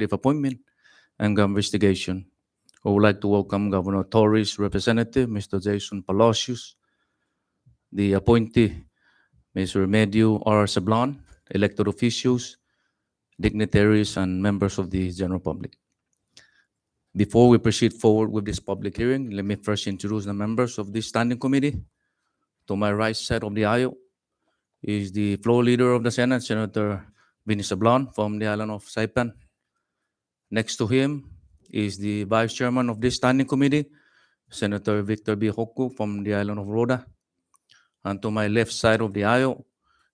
appointment and investigation. I would like to welcome Governor Torres' representative, Mr. Jason Palacios, the appointee, Ms. Remedio R. Sablan, elected officials, dignitaries, and members of the general public. Before we proceed forward with this public hearing, let me first introduce the members of this standing committee. To my right side of the aisle is the floor leader of the Senate, Senator Vinny Sablan from the island of Saipan. Next to him is the vice chairman of this standing committee, Senator Victor B. Hoku from the island of Rhoda. And to my left side of the aisle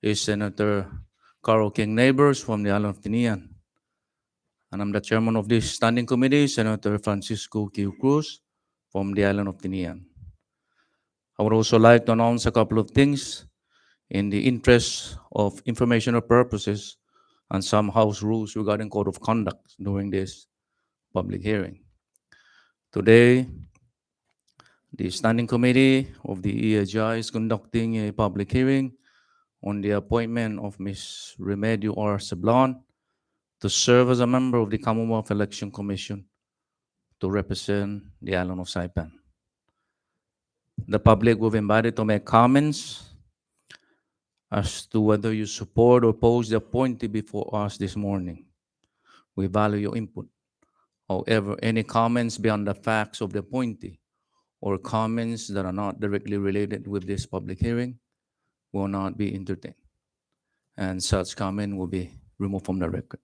is Senator Carl King Neighbors from the island of Tinian. And I'm the chairman of this standing committee, Senator Francisco Q. Cruz from the island of Tinian. I would also like to announce a couple of things in the interest of informational purposes and some House rules regarding code of conduct during this public hearing. Today, the Standing Committee of the EHI is conducting a public hearing on the appointment of Ms. Remedio R. Sablan to serve as a member of the Commonwealth Election Commission to represent the island of Saipan. The public will be invited to make comments as to whether you support or oppose the appointee before us this morning. We value your input. However, any comments beyond the facts of the appointee or comments that are not directly related with this public hearing will not be entertained, and such comment will be removed from the record.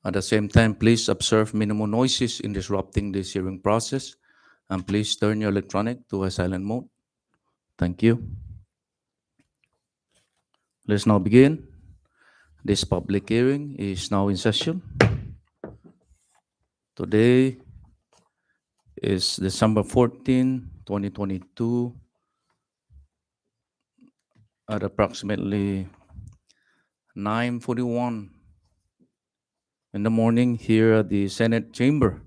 At the same time, please observe minimal noises in disrupting this hearing process, and please turn your electronic to a silent mode. Thank you. Let's now begin. This public hearing is now in session. Today is December 14, 2022, at approximately 9:41 in the morning here at the Senate chamber.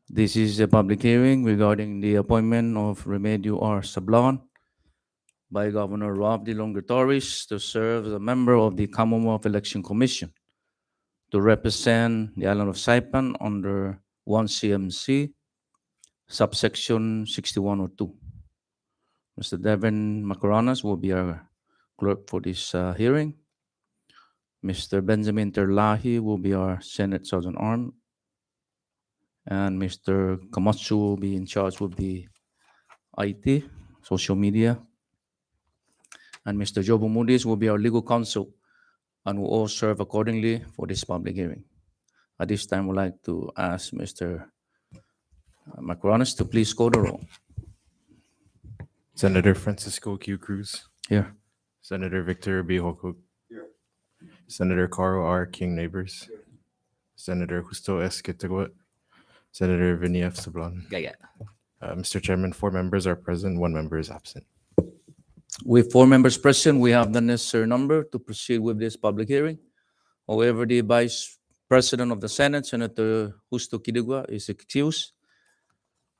This is a public hearing regarding the appointment of Remedio R. Sablan by Governor Rob De Longa Torres to serve as a member of the Commonwealth Election Commission to represent the island of Saipan under 1 CMC, subsection 6102. Mr. Devin Macaranas will be our clerk for this hearing. Mr. Benjamin Terlahi will be our Senate Sergeant Arm. And Mr. Kamatsu will be in charge with the IT, social media. And Mr. Jobo Moody's will be our legal counsel and will all serve accordingly for this public hearing. At this time, we'd like to ask Mr. Macaranas to please call the roll. Senator Francisco Q. Cruz. Here. Senator Victor B. Hokuk. Here. Senator Carl R. King Neighbors. Here. Senator Justo S. Kitagwat. Senator Vinny F. Sablan. Yeah. Mr. Chairman, 4 members are present, 1 member is absent. With 4 members present, we have the necessary number to proceed with this public hearing. However, the Vice President of the Senate, Senator Justo Kidigwa, is excused.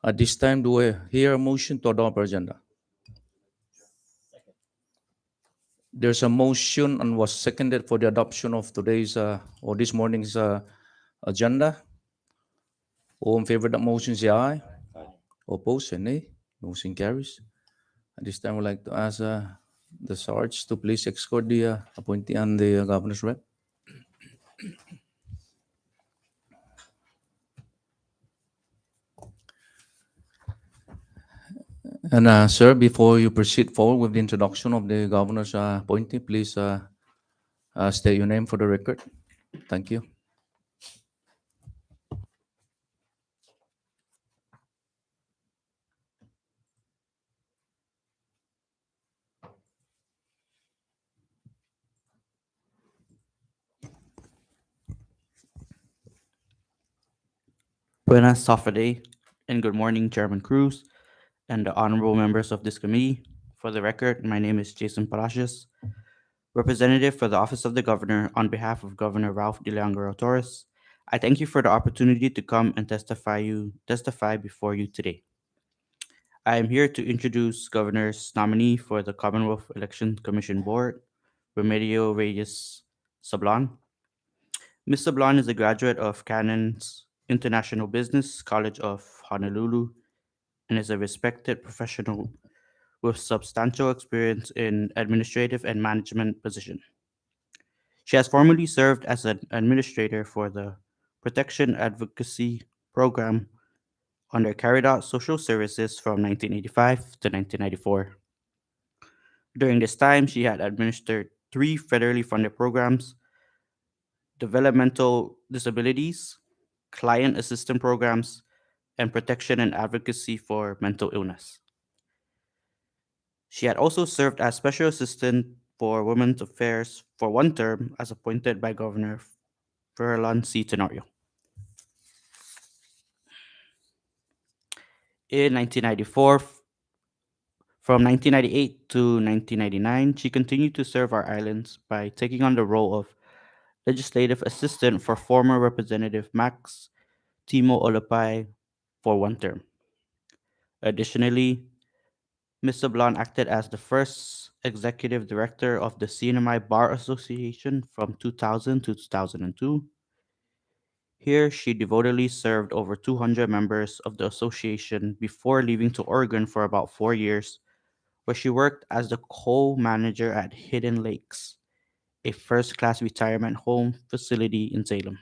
At this time, do I hear a motion to adopt our agenda? There's a motion and was seconded for the adoption of today's or this morning's agenda. All in favor of that motion, say aye. Opposed, say nay. Motion carries. At this time, I would like to ask the Sarge to please escort the appointee and the governor's rep. And sir, before you proceed forward with the introduction of the governor's appointee, please state your name for the record. Thank you. Buenas Safade, and good morning, Chairman Cruz and the honorable members of this committee. For the record, my name is Jason Palacios, representative for the Office of the Governor on behalf of Governor Ralph De Leon Torres. I thank you for the opportunity to come and testify before you today. I am here to introduce Governor's nominee for the Commonwealth Election Commission Board, Remedio Reyes Sablan. Ms. Sablon is a graduate of Cannon's International Business College of Honolulu and is a respected professional with substantial experience in administrative and management positions. She has formerly served as an administrator for the Protection Advocacy Program under Carried Out Social Services from 1985 to 1994. During this time, she had administered three federally funded programs: developmental disabilities, client assistance programs, and protection and advocacy for mental illness. She had also served as special assistant for women's affairs for one term as appointed by Governor Ferlan C. Tenorio. In 1994, from 1998 to 1999, she continued to serve our islands by taking on the role of legislative assistant for former Representative Max Timo Olapai for one term. Additionally, Ms. Sablon acted as the first executive director of the CNMI Bar Association from 2000 to 2002. Here, she devotedly served over 200 members of the association before leaving to Oregon for about 4 years, where she worked as the co-manager at Hidden Lakes, a first-class retirement home facility in Salem.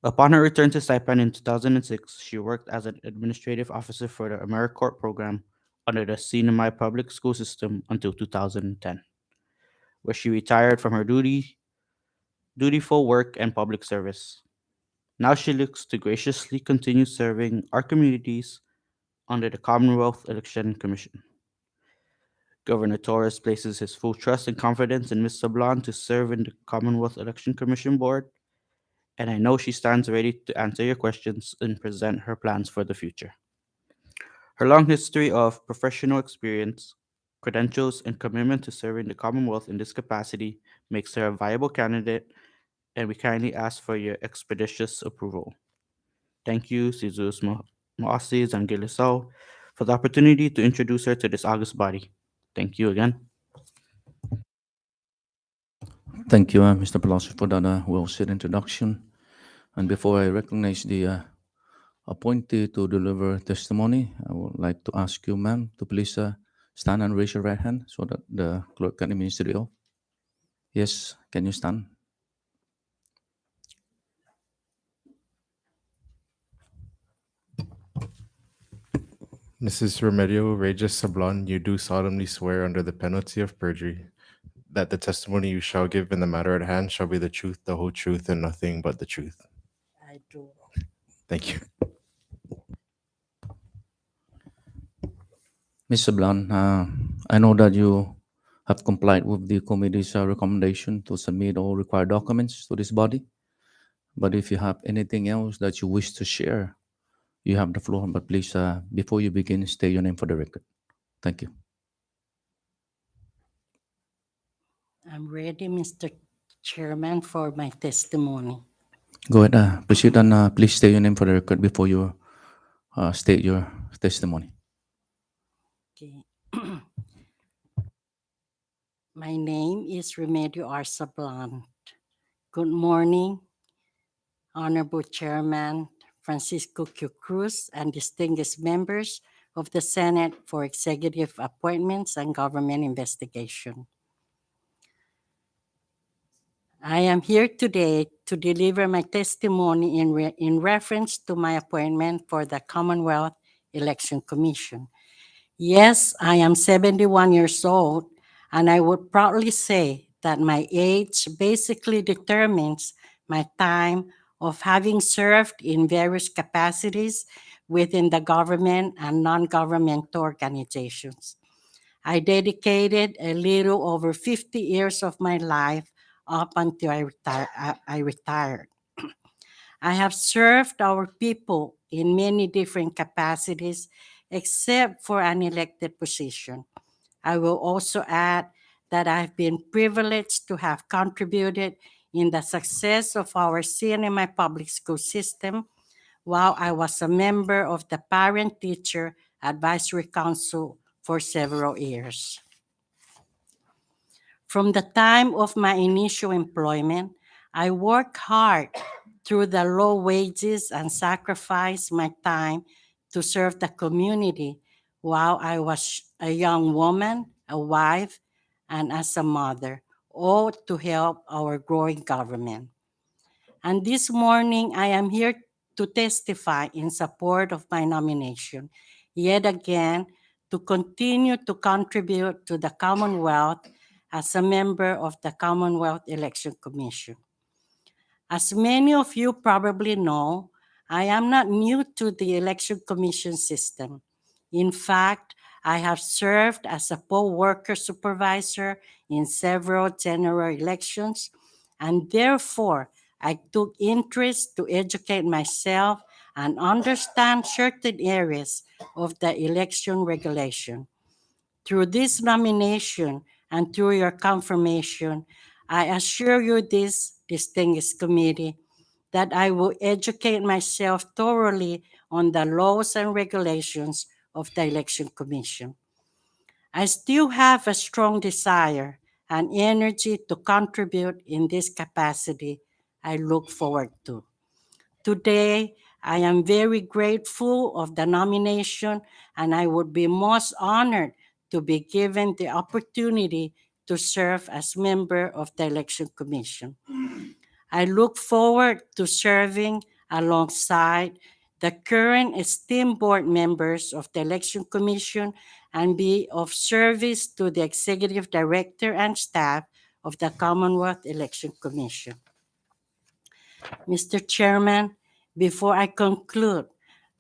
Upon her return to Saipan in 2006, she worked as an administrative officer for the AmeriCorps program under the CNMI public school system until 2010, where she retired from her dutiful work and public service. Now she looks to graciously continue serving our communities under the Commonwealth Election Commission. Governor Torres places his full trust and confidence in Ms. Sablon to serve in the Commonwealth Election Commission Board, and I know she stands ready to answer your questions and present her plans for the future. Her long history of professional experience, credentials, and commitment to serving the Commonwealth in this capacity makes her a viable candidate, and we kindly ask for your expeditious approval. Thank you, Jesus Moasi Zangilisao, for the opportunity to introduce her to this august body. Thank you again. Thank you, Mr. Pelosi, for that well-said introduction. And before I recognize the appointee to deliver testimony, I would like to ask you, ma'am, to please stand and raise your right hand so that the clerk can administer the oath. Yes, can you stand? Mrs. Remedio Regis Sablon, you do solemnly swear under the penalty of perjury that the testimony you shall give in the matter at hand shall be the truth, the whole truth, and nothing but the truth. I do. Thank you. Ms. Sablan, I know that you have complied with the committee's recommendation to submit all required documents to this body. But if you have anything else that you wish to share, you have the floor. But please, before you begin, state your name for the record. Thank you. I'm ready, Mr. Chairman, for my testimony. Go ahead, proceed, and please state your name for the record before you state your testimony. Okay. My name is Remedio R. Sablan. Good morning, Honorable Chairman Francisco Q. Cruz and distinguished members of the Senate for Executive Appointments and Government Investigation. I am here today to deliver my testimony in reference to my appointment for the Commonwealth Election Commission. Yes, I am 71 years old, and I would proudly say that my age basically determines my time of having served in various capacities within the government and non-governmental organizations. I dedicated a little over 50 years of my life up until I retired. I have served our people in many different capacities, except for an elected position. I will also add that I've been privileged to have contributed in the success of our CNMI public school system while I was a member of the Parent-Teacher Advisory Council for several years. From the time of my initial employment, I work hard through the low wages and sacrifice my time to serve the community while I was a young woman, a wife, and as a mother, all to help our growing government. And this morning, I am here to testify in support of my nomination, yet again, to continue to contribute to the Commonwealth as a member of the Commonwealth Election Commission. As many of you probably know, I am not new to the Election Commission system. In fact, I have served as a poll worker supervisor in several general elections, and therefore I took interest to educate myself and understand certain areas of the election regulation. Through this nomination and through your confirmation, I assure you, this distinguished committee, that I will educate myself thoroughly on the laws and regulations of the Election Commission. I still have a strong desire and energy to contribute in this capacity I look forward to. Today, I am very grateful of the nomination, and I would be most honored to be given the opportunity to serve as member of the Election Commission. I look forward to serving alongside the current esteemed board members of the Election Commission and be of service to the Executive Director and staff of the Commonwealth Election Commission. Mr. Chairman, before I conclude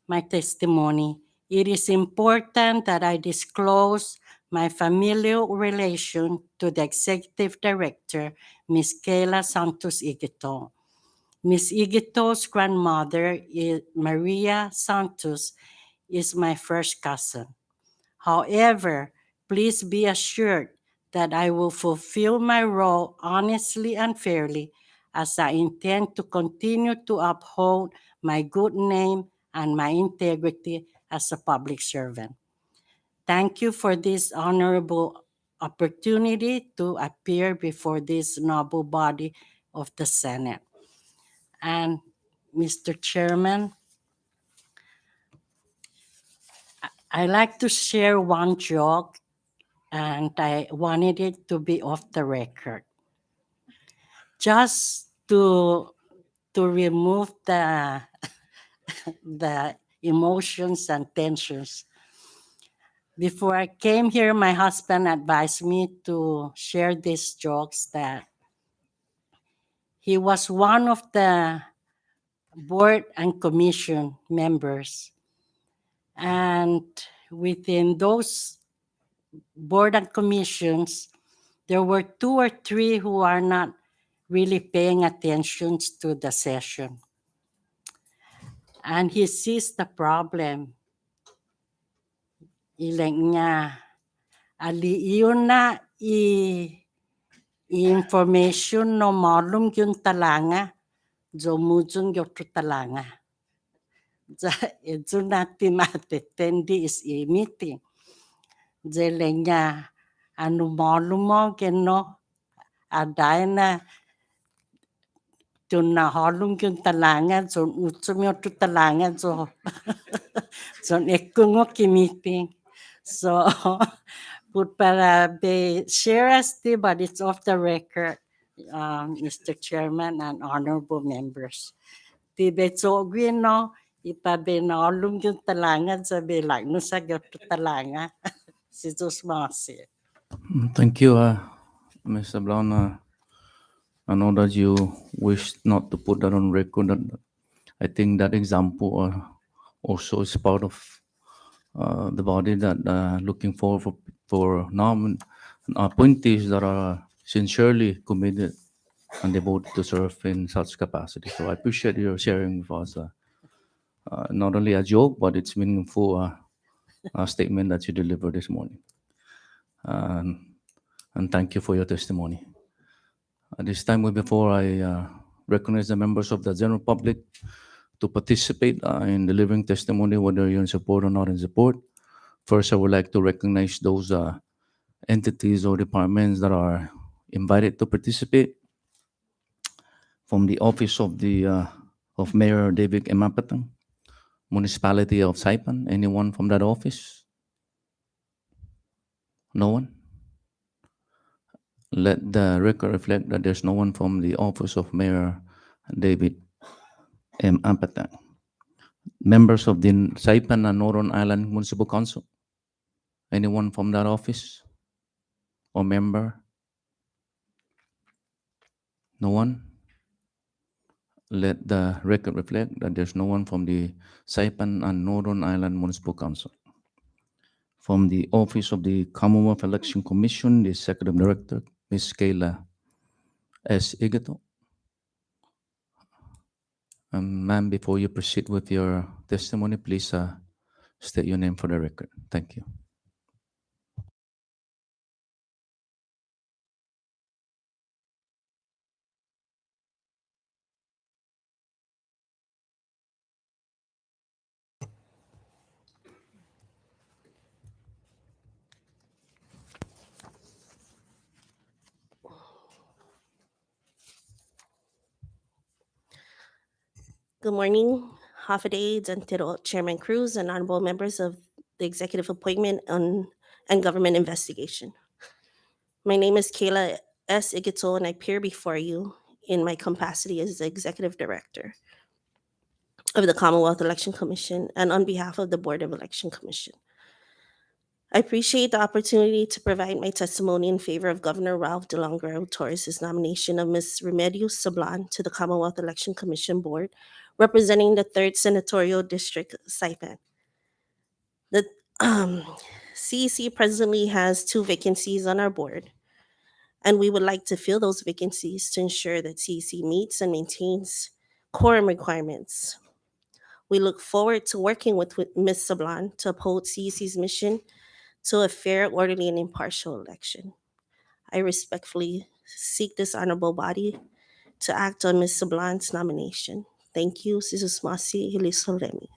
my testimony, it is important that I disclose my familial relation to the Executive Director, Ms. Kayla Santos Igito. Ms. Igito's grandmother, Maria Santos, is my first cousin. However, please be assured that I will fulfill my role honestly and fairly, as I intend to continue to uphold my good name and my integrity as a public servant. Thank you for this honorable opportunity to appear before this noble body of the Senate. And Mr. Chairman, I like to share one joke, and I wanted it to be off the record, just to remove the the emotions and tensions. Before I came here, my husband advised me to share these jokes, that he was one of the board and commission members. And within those board and commissions, there were 2 or 3 who are not really paying attention to the session. And he sees the problem. Ilang niya, aliyon na information no malum yung talanga, zomuzun yung talanga. Itu nanti mati tendi is meeting. Jelenya anu malum mo keno aday na tuna halum yung talanga, zon utsum yung talanga, zon ekungo ki meeting. So, put para be share as the, but it's off the record, Mr. Chairman and honorable members. Tibe tsogwin no, ipabe na alum yung talanga, sabi like no sa gato talanga. Si Diyos masi. Thank you, Mr. Brown. I know that you wish not to put that on record. I think that example also is part of the body that looking forward for appointees that are sincerely committed and devoted to serve in such capacity. So I appreciate your sharing with us. Not only a joke, but it's meaningful statement that you delivered this morning. And thank you for your testimony. At this time, before I recognize the members of the general public to participate in delivering testimony, whether you're in support or not in support, first I would like to recognize those entities or departments that are invited to participate. from the office of Mayor David Emapatang, Municipality of Saipan. Anyone from that office? No one? Let the record reflect that there's no one from the office of Mayor David Emapatang. Members of the Saipan and Northern Island Municipal Council. Anyone from that office or member? No one? Let the record reflect that there's no one from the Saipan and Northern Island Municipal Council. From the Office of the Commonwealth Election Commission, the Executive Director, Ms. Kayla S. Igato. Ma'am, before you proceed with your testimony, please state your name for the record. Thank you. Good morning, Hafide, Dentero, Chairman Cruz, and honorable members of the Executive Appointment and Government Investigation. My name is Kayla S. Igito, and I appear before you in my capacity as the Executive Director of the Commonwealth Election Commission and on behalf of the Board of Election Commission. I appreciate the opportunity to provide my testimony in favor of Governor Ralph DeLongro Torres' nomination of Ms. Remedios Sablan to the Commonwealth Election Commission Board, representing the 3rd Senatorial District, Saipan. The CEC presently has 2 vacancies on our board, and we would like to fill those vacancies to ensure that CEC meets and maintains quorum requirements. We look forward to working with Ms. Sablan to uphold CEC's mission to a fair, orderly, and impartial election. I respectfully seek this honorable body to act on Ms. Sablan's nomination. Thank you, Sisusmasi Ilisolemi.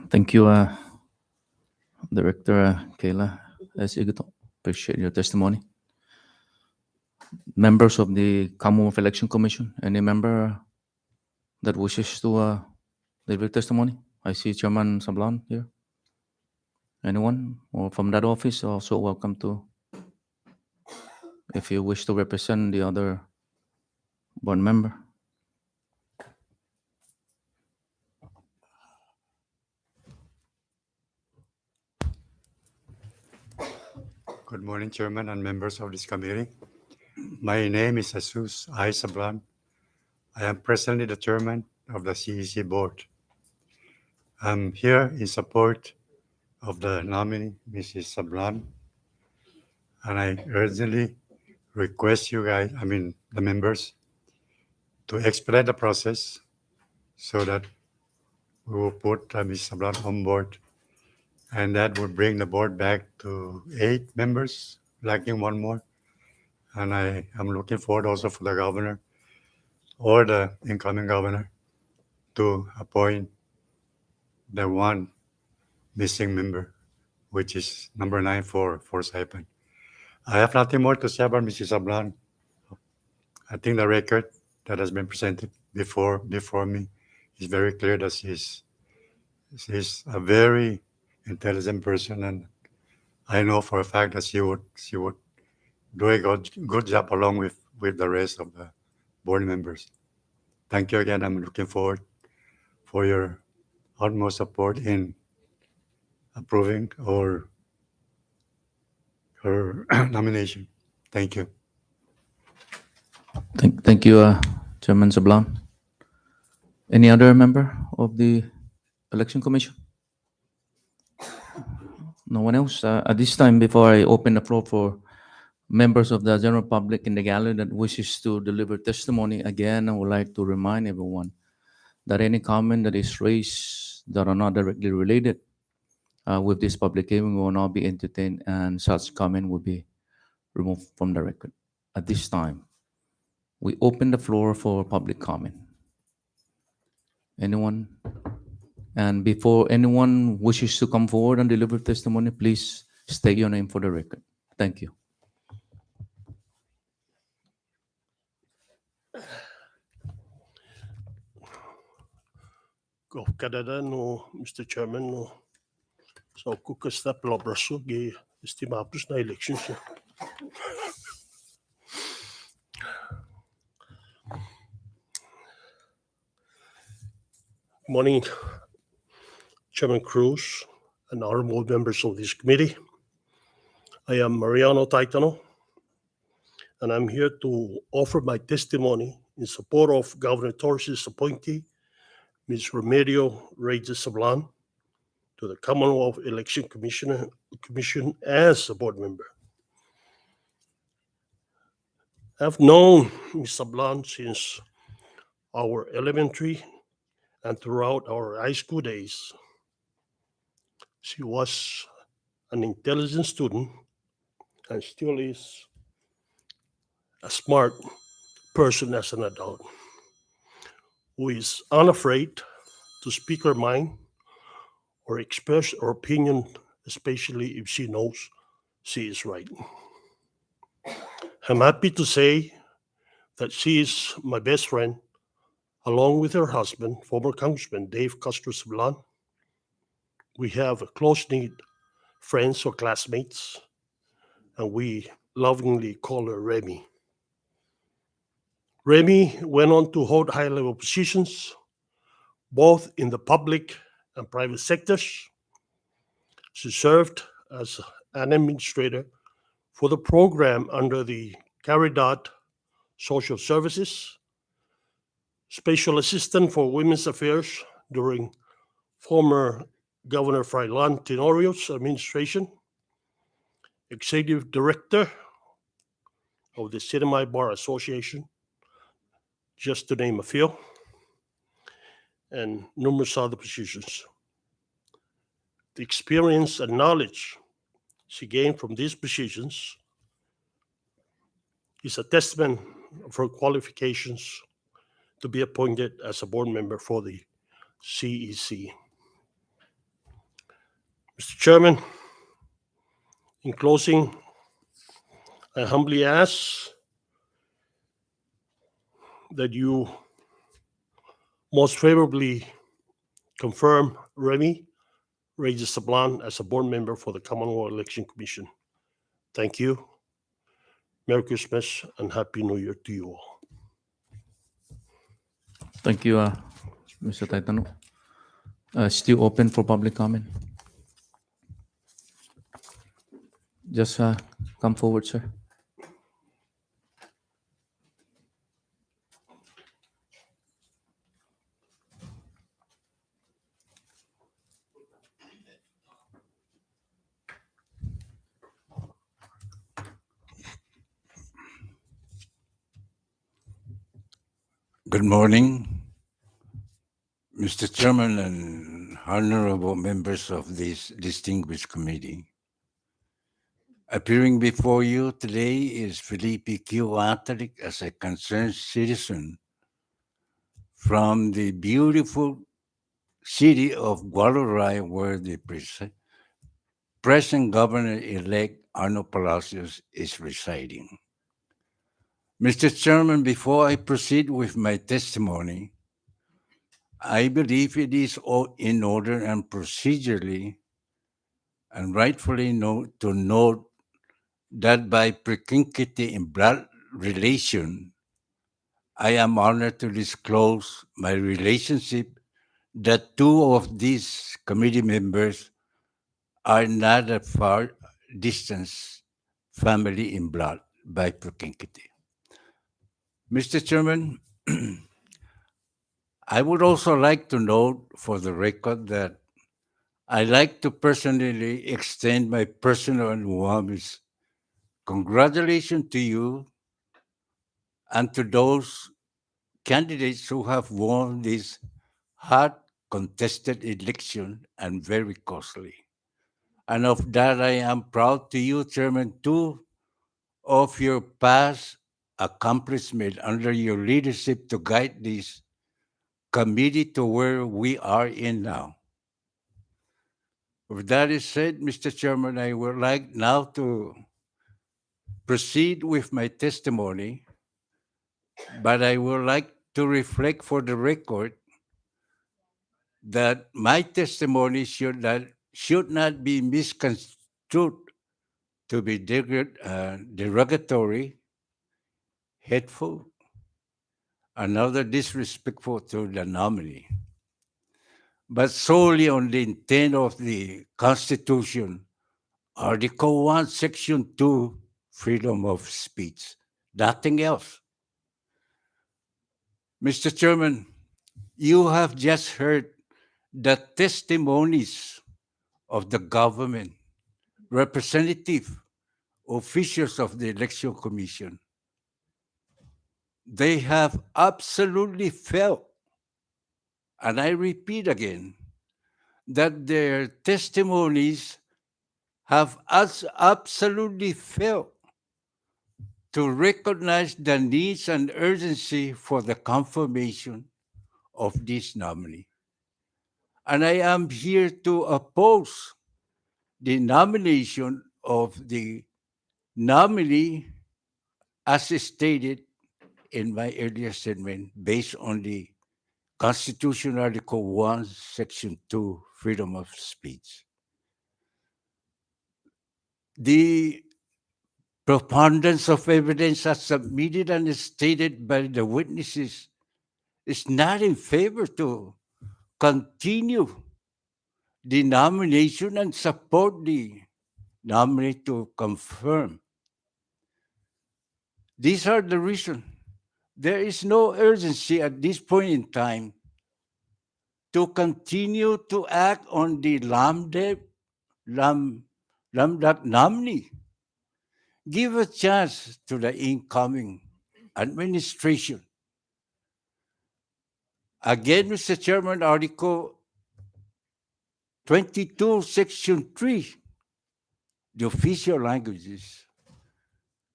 Thank you, Director Kayla S. Igato. Appreciate your testimony. Members of the Commonwealth Election Commission, any member that wishes to deliver testimony? I see Chairman Sablan here. Anyone or from that office also welcome to, if you wish to represent the other board member. Good morning, Chairman and members of this committee. My name is Jesus I. Sablan. I am presently the chairman of the CEC board. I'm here in support of the nominee, Mrs. Sablan, and I urgently request you guys, the members, to expedite the process so that we will put Ms. Sablan on board, and that would bring the board back to 8 members, lacking 1 more. And I am looking forward also for the governor or the incoming governor to appoint the 1 missing member, which is number 9 for Saipan. I have nothing more to say about Mrs. Sablan. I think the record that has been presented before me is very clear that she's a very intelligent person, and I know for a fact that she would do a good job along with the rest of the board members. Thank you again. I'm looking forward for your utmost support in approving her nomination. Thank you. Thank you, Chairman Sablan. Any other member of the Election Commission? No one else? At this time, before I open the floor for members of the general public in the gallery that wishes to deliver testimony, again, I would like to remind everyone that any comment that is raised that are not directly related with this public hearing will not be entertained, and such comment will be removed from the record. At this time, we open the floor for public comment. Anyone? And before anyone wishes to come forward and deliver testimony, please state your name for the record. Thank you. of Canada, no, Mr. Chairman, no. So, kukasta palabraso, gi estimados na elections. Morning, Chairman Cruz and honorable members of this committee. I am Mariano Taitano, and I'm here to offer my testimony in support of Governor Torres' appointee, Ms. Remedio Reyes Sablan, to the Commonwealth Election Commission as a board member. I've known Ms. Sablan since our elementary and throughout our high school days. She was an intelligent student and still is a smart person as an adult who is unafraid to speak her mind or express her opinion, especially if she knows she is right. I'm happy to say that she is my best friend, along with her husband, former Congressman Dave Castro Sablan. We have close-knit friends or classmates, and we lovingly call her Remy. Remy went on to hold high-level positions, both in the public and private sectors. She served as an administrator for the program under the Caridad Social Services, special assistant for women's affairs during former Governor Froilán Tenorio's administration, executive director of the Sinai Bar Association, just to name a few, and numerous other positions. The experience and knowledge she gained from these positions is a testament of her qualifications to be appointed as a board member for the CEC. Mr. Chairman, in closing, I humbly ask that you most favorably confirm Remy Reyes Sablan as a board member for the Commonwealth Election Commission. Thank you. Merry Christmas and Happy New Year to you all. Thank you, Mr. Taitano. Still open for public comment. Just come forward, sir. Good morning, Mr. Chairman and honorable members of this distinguished committee. Appearing before you today is Felipe Q. Ataric as a concerned citizen from the beautiful city of Guadalupe, where the present governor-elect Arno Palacios is residing. Mr. Chairman, before I proceed with my testimony, I believe it is all in order and procedurally and rightfully to note that by propinquity in blood relation, I am honored to disclose my relationship that two of these committee members are not a far distance family in blood by propinquity. Mr. Chairman, I would also like to note for the record that I'd like to personally extend my personal and warmest congratulations to you and to those candidates who have won this hard contested election and very costly. And of that, I am proud to you, Chairman, too, of your past accomplishment under your leadership to guide this committee to where we are in now. With that is said, Mr. Chairman, I would like now to proceed with my testimony, but I would like to reflect for the record that my testimony should not be misconstrued to be derogatory, hateful, another disrespectful to the nominee, but solely on the intent of the Constitution, Article 1, Section 2, freedom of speech. Nothing else. Mr. Chairman, you have just heard the testimonies of the government, representative, officials of the Election Commission. They have absolutely felt, and I repeat again, that their testimonies have absolutely failed to recognize the needs and urgency for the confirmation of this nominee. And I am here to oppose the nomination of the nominee as stated in my earlier statement based on the Constitution Article 1, Section 2, freedom of speech. The preponderance of evidence as submitted and stated by the witnesses is not in favor to continue the nomination and support the nominee to confirm. These are the reasons. There is no urgency at this point in time to continue to act on the lambda nominee. Give a chance to the incoming administration. Again, Mr. Chairman, Article 22, Section 3, the official languages.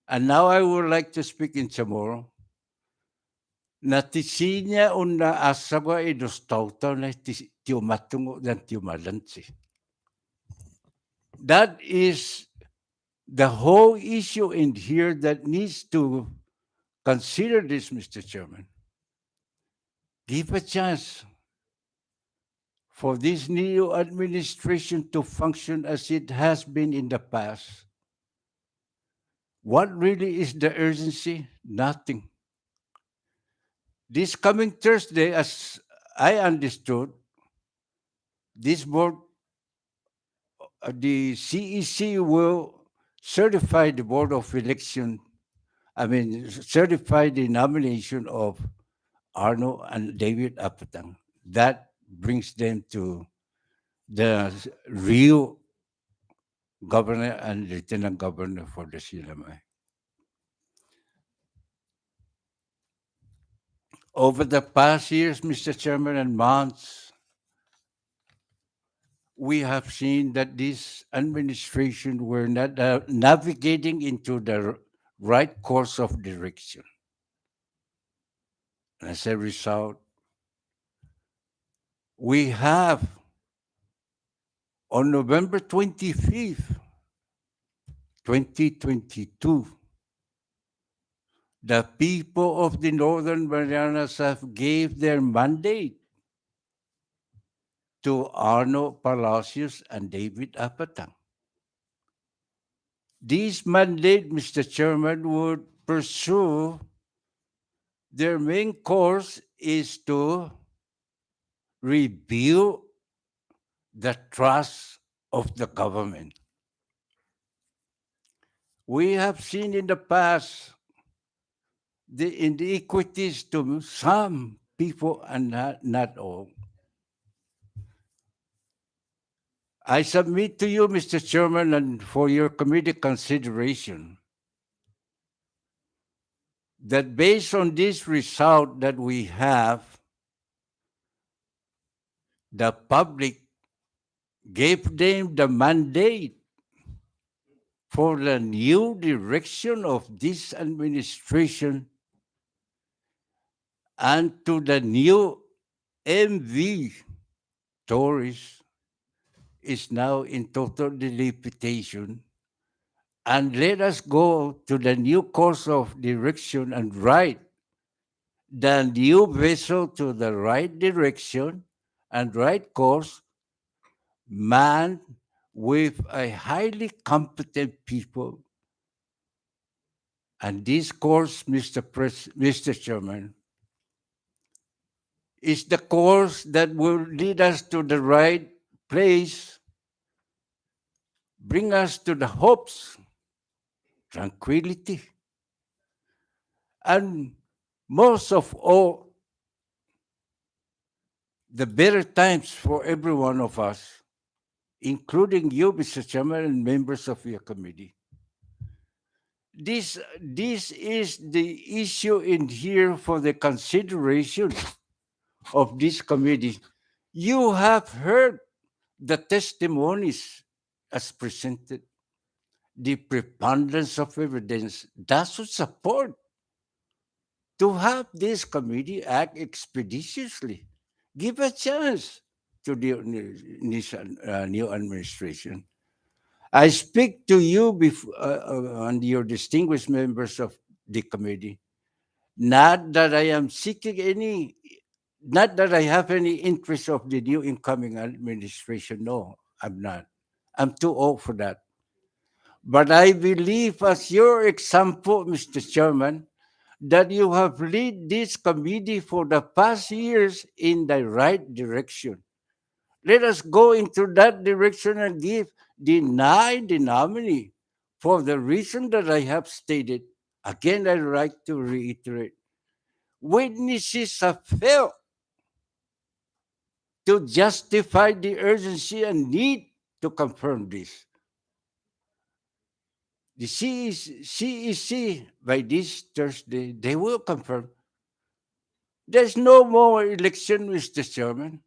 And now I would like to speak in Chamorro. Natisinya una asagwa idostauta na tiumatungo dan tiumalansi. That is the whole issue in here that needs to consider this, Mr. Chairman. Give a chance for this new administration to function as it has been in the past. What really is the urgency? Nothing. This coming Thursday, as I understood, this board, the CEC will certify the Board of Election, certify the nomination of Arno and David Apatang. That brings them to the real governor and lieutenant governor for the CLMI. Over the past years, Mr. Chairman, and months, we have seen that this administration were not navigating into the right course of direction. As a result, we have on November 25th, 2022, the people of the Northern Marianas have gave their mandate to Arno Palacios and David Apatang. This mandate, Mr. Chairman, would pursue their main course is to rebuild the trust of the government. We have seen in the past the inequities to some people and not all. I submit to you, Mr. Chairman, and for your committee consideration, that based on this result that we have, the public gave them the mandate for the new direction of this administration and to the new MV Tories is now in total dilapidation, and let us go to the new course of direction and ride the new vessel to the right direction and right course manned with a highly competent people. And this course, Mr. Chairman, is the course that will lead us to the right place, bring us to the hopes, tranquility, and most of all, the better times for every one of us, including you, Mr. Chairman, and members of your committee. This is the issue in here for the consideration of this committee. You have heard the testimonies as presented. The preponderance of evidence does not support to have this committee act expeditiously. Give a chance to the new administration. I speak to you and your distinguished members of the committee. Not that I am seeking any, not that I have any interest of the new incoming administration. No, I'm not. I'm too old for that. But I believe, as your example, Mr. Chairman, that you have led this committee for the past years in the right direction. Let us go into that direction and deny the nominee for the reason that I have stated. Again, I'd like to reiterate. Witnesses have failed to justify the urgency and need to confirm this. The CEC, by this Thursday, they will confirm. There's no more election, Mr. Chairman.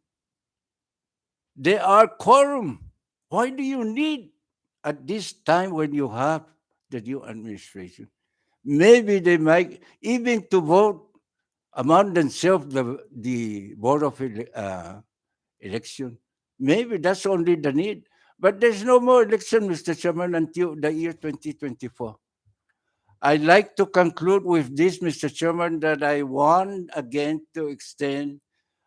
There are quorum. Why do you need at this time when you have the new administration? Maybe they might even to vote among themselves the board of election. Maybe that's only the need. But there's no more election, Mr. Chairman, until the year 2024. I'd like to conclude with this, Mr. Chairman, that I want again to extend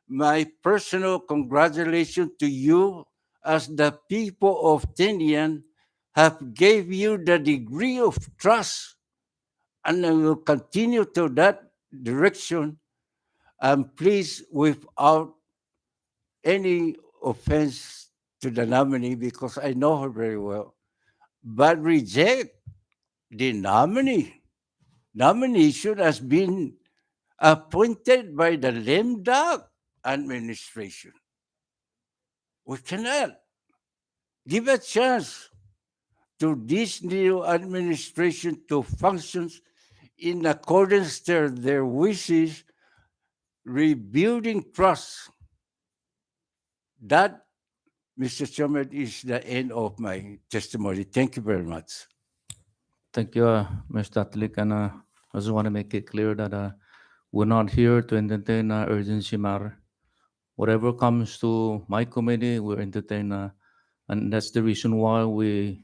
my personal congratulations to you as the people of Tinian have gave you the degree of trust, and I will continue to that direction. I'm pleased without any offense to the nominee because I know her very well, but reject the nomination has been appointed by the lame duck administration. We cannot give a chance to this new administration to function in accordance to their wishes, rebuilding trust. That, Mr. Chairman, is the end of my testimony. Thank you very much. Thank you, Mr. Atlik. And I just want to make it clear that we're not here to entertain urgency matter. Whatever comes to my committee, we entertain, and that's the reason why we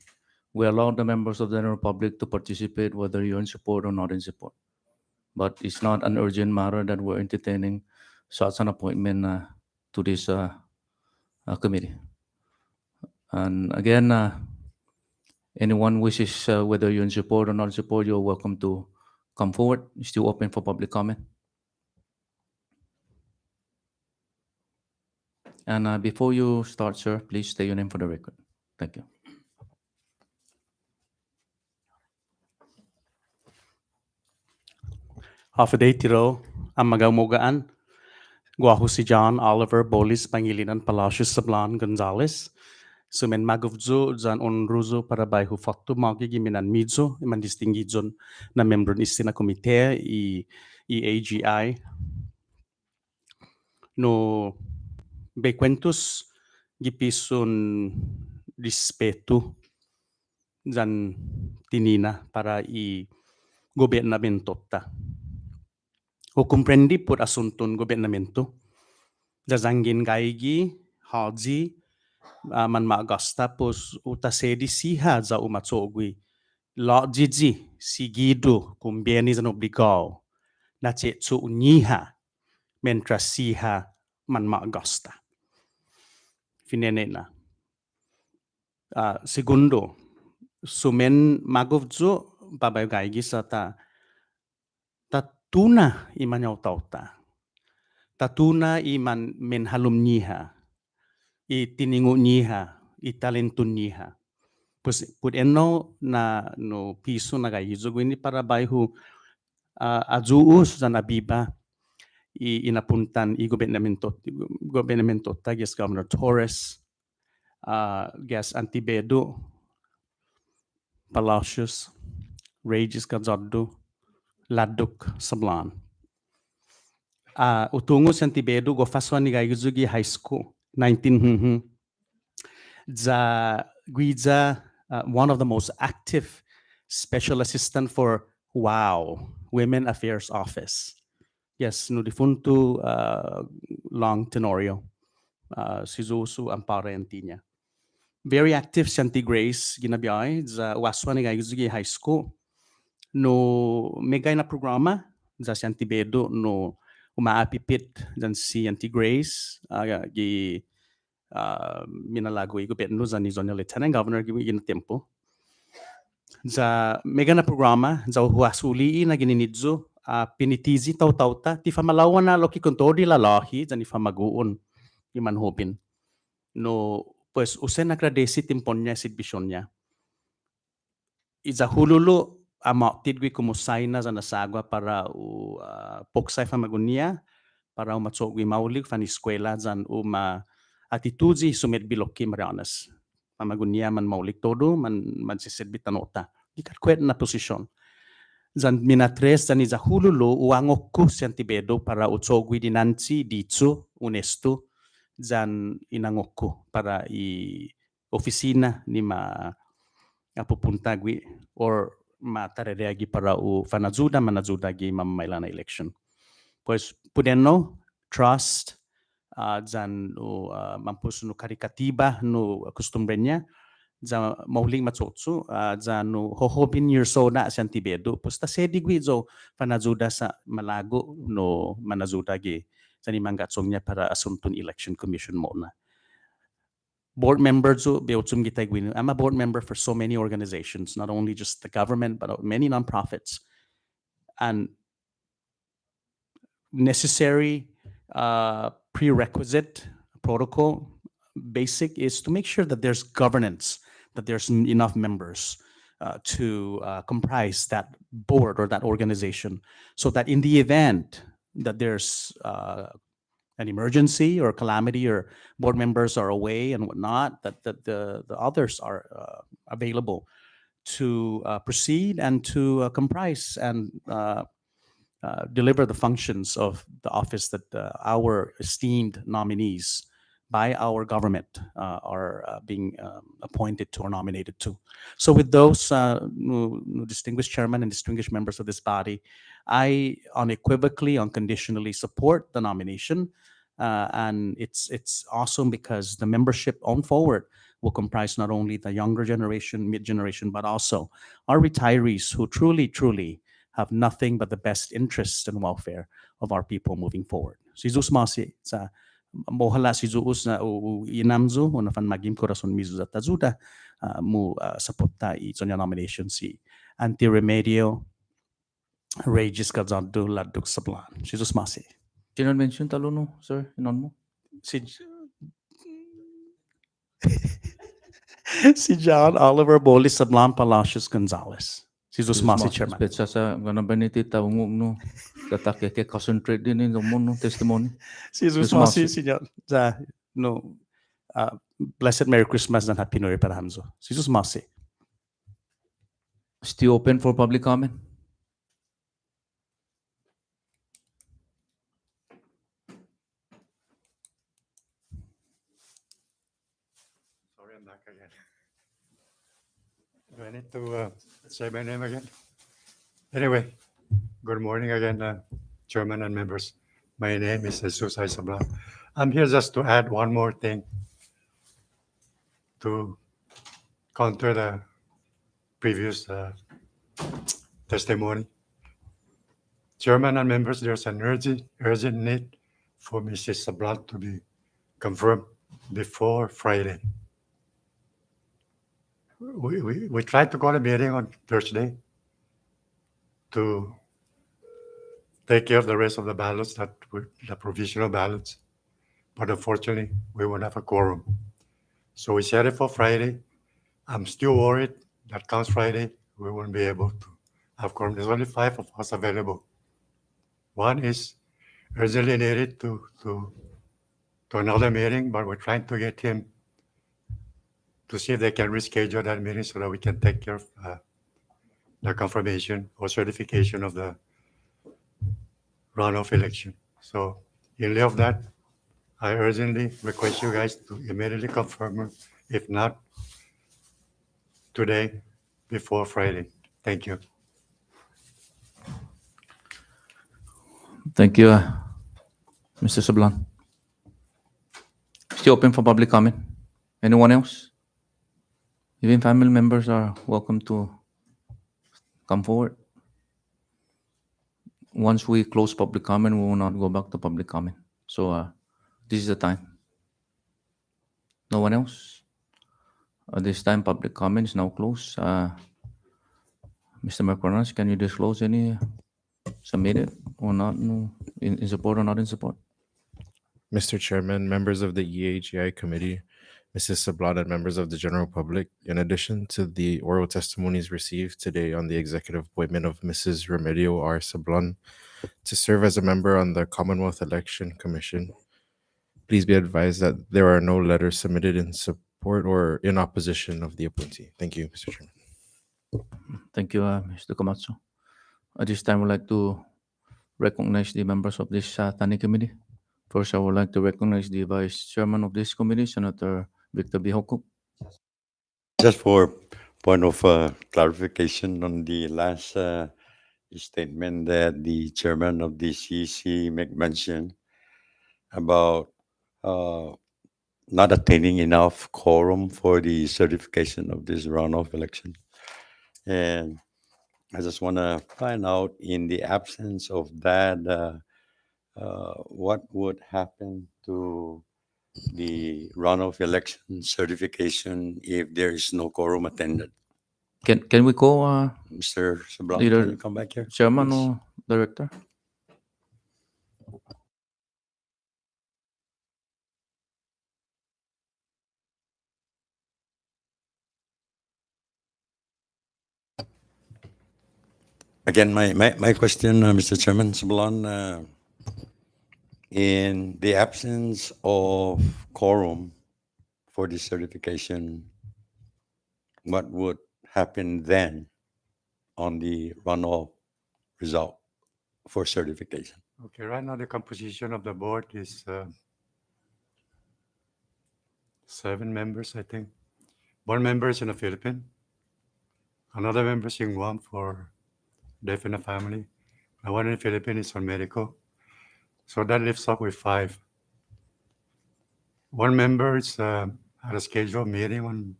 allow the members of the general public to participate, whether you're in support or not in support. But it's not an urgent matter that we're entertaining such an appointment to this committee. And again, anyone wishes, whether you're in support or not in support, you're welcome to come forward. It's still open for public comment. And before you start, sir, please state your name for the record. Thank you. Hafaday tiro ang magamugaan. Guaho si John Oliver Bolis Pangilinan Palacios Sablan Gonzales. Sumen maguvzo zan onruzo para bayhu fakto magigiminan midzo iman distinguidzon na membro ni sina komite i AGI no bequentus gipisun respeto zan tinina para i gobernamento ta. O comprendi por asunton gobernamento. Jazangin gaigi, haji, man maagasta pos utasedi siha za umatsogui. Lo jiji, sigido, kumbieni zan obligao. Na cetsu uniha, mentra siha man maagasta. finene na. Segundo, sumen magovzo babayo gaigi sa tatuna imanyaw tauta. Tatuna iman menhalum niha, itiningo niha, italentun niha. Pues eno na no piso na gayizo gwini para bayhu azuus dan abiba inapuntan i gobernamento tagias Governor Torres, gas Antibedo, Palacios, Regis Cazordo, Laduk Sablan. Utungo sa Antibedo go faswan ni Gayuzugi High School, 19 za Guiza, one of the most active special assistant for Women Affairs Office. Yes, no difunto long tenorio. Si Zosu Ampara Antinya. Very active Santi Grace ginabiyay za waswa ni Gayuzugi High School. No megay na programa za Santi Bedo no umaapipit dan si Santi Grace gi minalago i gobyerno za ni Zonal Lieutenant Governor gi tempo. Za mega na programa za huasuli na gininidzo pinitizi tau-tauta ti famalawan na loki kontori lalahi za ni famaguon iman hopin. No pues usen nagradesi timpon niya exhibition niya. Iza hululu tidwi kumusay na za nasagwa para poksay famagunia para umatsogwi maulig fan eskwela zan atituzi sumet biloki marianas. Famagunia man maulig todo man sisibit tanota. Ikat kwet na posisyon. Zan minatres zan iza hululu uangok ko si Antibedo para utsogwi dinansi ditso unesto zan inangok ko para opisina ni pupunta gwi or matarereagi para manazuda gi mamailana election. Pues pudeno trust zan mampus no karikatiba no costumbrenya za mauling matsotso za no hohobin years old na si Antibedo pues ta sedigwi zo panazuda sa malago no manazuda gi sa ni mangatsong niya para asuntun election commission mo na. Board member zo beotsum gitay gwin. I'm a board member for so many organizations, not only just the government but many nonprofits. And necessary prerequisite protocol basic is to make sure that there's governance, that there's enough members to comprise that board or that organization, so that in the event that there's an emergency or calamity or board members are away and whatnot, that the others are available to proceed and to comprise and deliver the functions of the office that our esteemed nominees by our government are being appointed to or nominated to. So with those distinguished chairman and distinguished members of this body, I unequivocally, unconditionally support the nomination. And it's awesome because the membership on forward will comprise not only the younger generation, mid-generation, but also our retirees who truly, truly have nothing but the best interest and welfare of our people moving forward. Si Zeus Masi, sa mohala si Zeus na inamzo, o na fan magim corazon mizu za tazuda, mu sapota I sonya nomination si Anti-Remedio, Regis Cazordo, Laduk Sablan. Si Zeus Masi. Sino mention talo no, sir? Inon mo? Si John Oliver Bolis Sablan Palacios Gonzalez. Si Zeus Masi, Chairman. Petsa sa gana benitita umum no. Tatake ke concentrate din in no testimony. Si Zeus Masi, si John. No. Blessed Merry Christmas and Happy New Year para Hamzo. Si Zeus Masi. Still open for public comment? Sorry, I'm back again. Do I need to say my name again? Anyway, good morning again, Chairman and members. My name is Jesus Isabla. I'm here just to add one more thing to counter the previous testimony. Chairman and members, there's an urgent need for Mrs. Sablat to be confirmed before Friday. We tried to call a meeting on Thursday to take care of the rest of the ballots that were the provisional ballots. But unfortunately, we won't have a quorum. So we set it for Friday. I'm still worried that comes Friday, we won't be able to have quorum. There's only 5 of us available. One is urgently needed to another meeting, but we're trying to get him to see if they can reschedule that meeting so that we can take care of the confirmation or certification of the runoff election. So in lieu of that, I urgently request you guys to immediately confirm it. If not, today before Friday. Thank you. Thank you, Mr. Sablan. Still open for public comment. Anyone else? Even family members are welcome to come forward. Once we close public comment, we will not go back to public comment. So this is the time. No one else? At this time, public comment is now closed. Mr. Macronas, can you disclose any submitted or not in support or not in support? Mr. Chairman, members of the EAGI committee, Mrs. Sablan, and members of the general public, in addition to the oral testimonies received today on the executive appointment of Mrs. Remedio R. Sablan to serve as a member on the Commonwealth Election Commission, please be advised that there are no letters submitted in support or in opposition of the appointee. Thank you, Mr. Chairman. Thank you, Mr. Komatsu. At this time, I would like to recognize the members of this TANI committee. First, I would like to recognize the Vice Chairman of this committee, Senator Victor Bihoko. Just for point of clarification on the last statement that the chairman of the CEC mentioned about not attaining enough quorum for the certification of this runoff election. And I just want to find out, in the absence of that, what would happen to the runoff election certification if there is no quorum attended? Can we go, Mr. Sablan, Either can you come back here? Chairman please? or Director? Again, my question, Mr. Chairman Sablan, in the absence of quorum for the certification, what would happen then on the runoff result for certification? Okay, right now the composition of the board is 7 members, I think. 1 member is in the Philippines. Another member is in Guam for deaf in the family. And 1 in the Philippines is on medical. So that leaves up with 5. 1 member is at a scheduled meeting on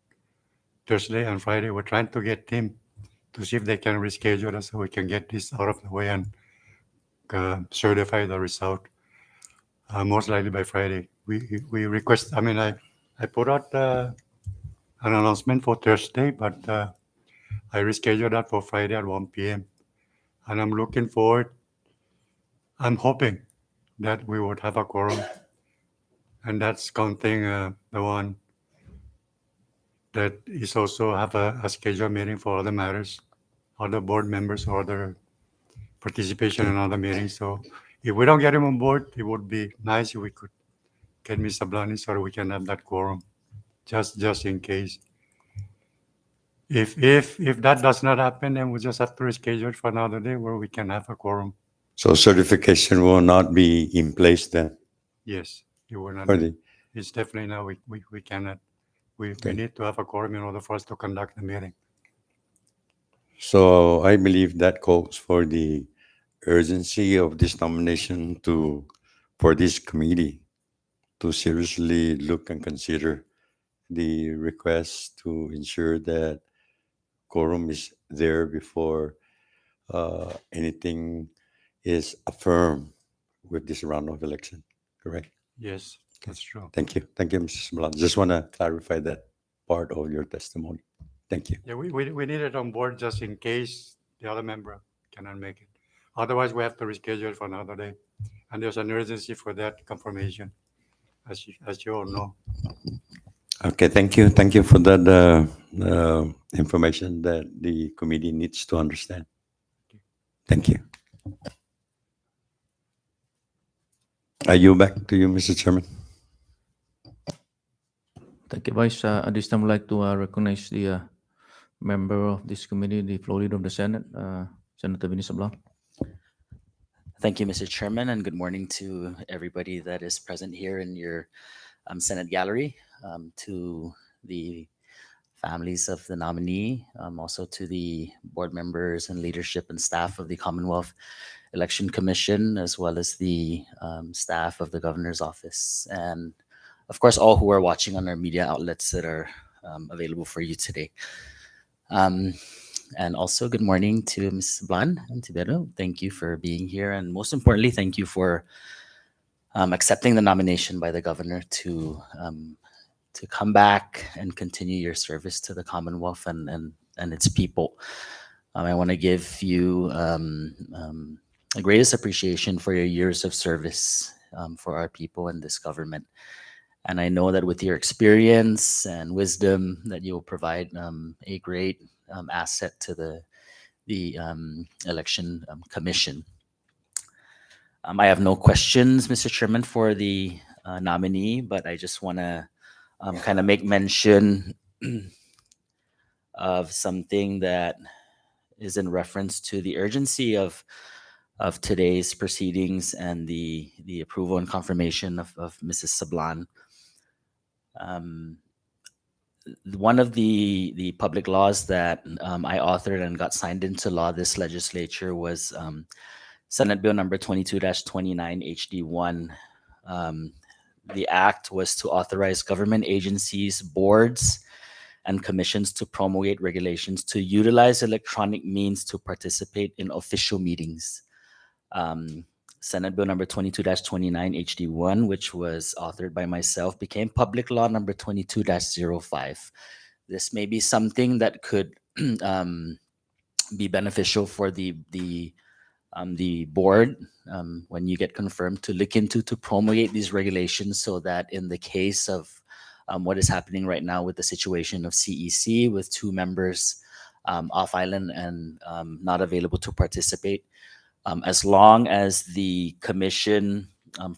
Thursday and Friday. We're trying to get him to see if they can reschedule us so we can get this out of the way and certify the result. Most likely by Friday. We request, I mean, I put out an announcement for Thursday, but I rescheduled that for Friday at 1 p.m. And I'm looking forward, I'm hoping that we would have a quorum. And that's counting the one that is also have a scheduled meeting for other matters, other board members or other participation in other meetings. So if we don't get him on board, it would be nice if we could get Mr. Blani so that we can have that quorum, just in case. If that does not happen, then we just have to reschedule for another day where we can have a quorum. So certification will not be in place then? Yes, it will not. For the, It's definitely now we cannot. We Okay. need to have a quorum in order for us to conduct the meeting. so I believe that calls for the urgency of this nomination for this committee to seriously look and consider the request to ensure that quorum is there before anything is affirmed with this round of election, correct? Yes. That's true. Thank you. Thank you, Mrs. Blunt. Just want to clarify that part of your testimony. Thank you. Yeah, we need it on board just in case the other member cannot make it. Otherwise, we have to reschedule for another day. And there's an urgency for that confirmation, as you all know. Okay, thank you. Thank you for that information that the committee needs to understand. Thank you. I yield back to you, Mr. Chairman. Thank you, Vice. At this time, I'd like to recognize the member of this committee, the floor leader of the Senate, Senator Vinny Sablan. Thank you, Mr. Chairman, and good morning to everybody that is present here in your Senate gallery, to the families of the nominee, also to the board members and leadership and staff of the Commonwealth Election Commission, as well as the staff of the governor's office, and of course, all who are watching on our media outlets that are available for you today. And also, good morning to Ms. Blan and Tibero. Thank you for being here. And most importantly, thank you for accepting the nomination by the governor to come back and continue your service to the Commonwealth and its people. I want to give you the greatest appreciation for your years of service for our people and this government. And I know that with your experience and wisdom that you will provide a great asset to the election commission. I have no questions, Mr. Chairman, for the nominee, but I just want to kind of make mention of something that is in reference to the urgency of today's proceedings and the approval and confirmation of Mrs. Sablan. One of the public laws that I authored and got signed into law this legislature was Senate Bill number 22-29 HD1. The act was to authorize government agencies, boards, and commissions to promulgate regulations to utilize electronic means to participate in official meetings. Senate Bill number 22-29 HD1, which was authored by myself, became public law number 22-05. This may be something that could be beneficial for the board when you get confirmed to look into to promulgate these regulations, so that in the case of what is happening right now with the situation of CEC with 2 members off island and not available to participate, as long as the commission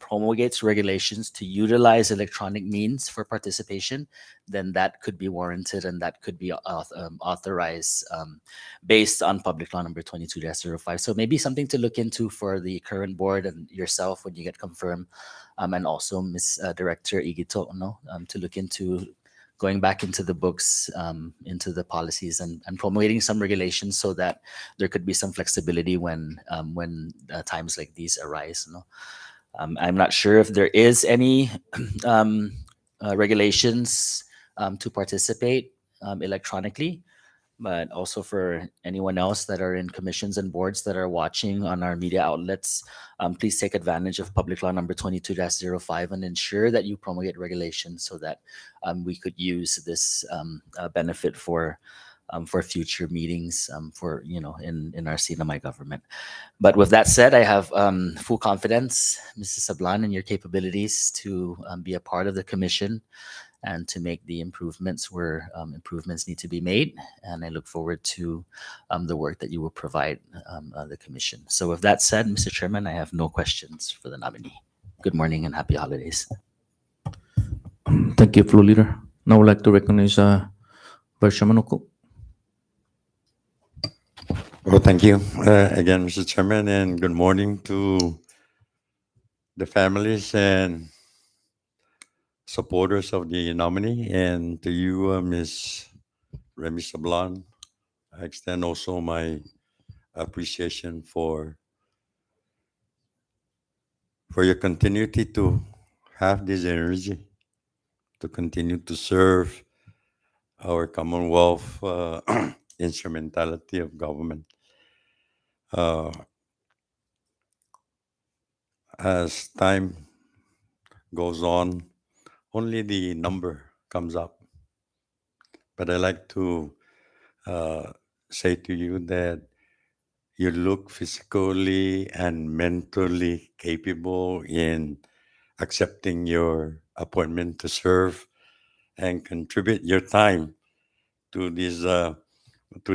promulgates regulations to utilize electronic means for participation, then that could be warranted and that could be authorized based on public law number 22-05. So maybe something to look into for the current board and yourself when you get confirmed, and also Ms. Director Igito, to look into going back into the books, into the policies and promulgating some regulations so that there could be some flexibility when times like these arise. I'm not sure if there is any regulations to participate electronically, but also for anyone else that are in commissions and boards that are watching on our media outlets, please take advantage of public law number 22-05 and ensure that you promulgate regulations so that we could use this benefit for future meetings in our CNMI government. But with that said, I have full confidence, Mrs. Sablan, in your capabilities to be a part of the commission and to make the improvements where improvements need to be made. And I look forward to the work that you will provide the commission. So with that said, Mr. Chairman, I have no questions for the nominee. Good morning and happy holidays. Thank you, Floor Leader. Now I'd like to recognize Vice Chairman Oko. Well, thank you again, Mr. Chairman, and good morning to the families and supporters of the nominee, and to you, Ms. Remy Sablan. I extend also my appreciation for your continuity to have this energy to continue to serve our Commonwealth instrumentality of government. As time goes on, only the number comes up. But I like to say to you that you look physically and mentally capable in accepting your appointment to serve and contribute your time to this to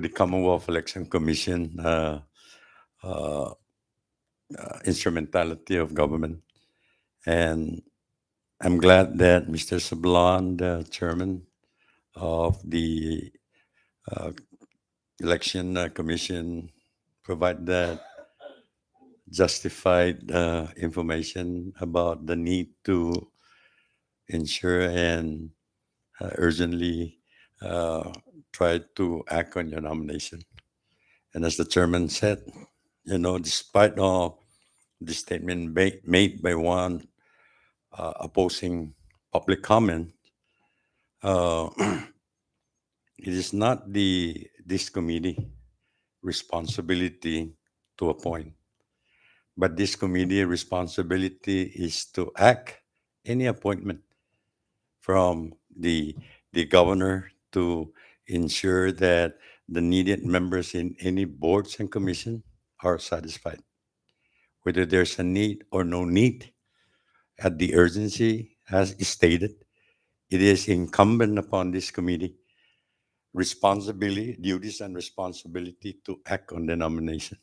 the Commonwealth Election Commission uh, instrumentality of government. And I'm glad that Mr. Sablon, the chairman of the uh, election commission, provide that justified information about the need to ensure and urgently uh, try to act on your nomination. And as the chairman said, despite all the statement made by one opposing public comment, uh, it is not this committee responsibility to appoint, but this committee responsibility is to act any appointment from the governor to ensure that the needed members in any boards and commission are satisfied. Whether there's a need or no need, at the urgency as stated, it is incumbent upon this committee duties and responsibility to act on the nomination.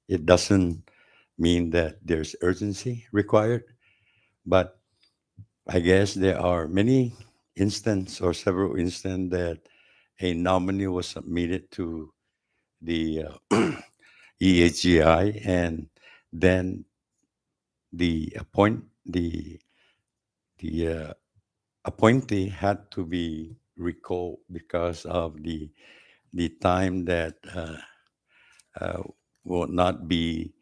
It doesn't mean that there's urgency required, but I guess there are many instances or several instances that a nominee was submitted to the EHGI, and then the appointee had to be recalled because of the time that uh, will not be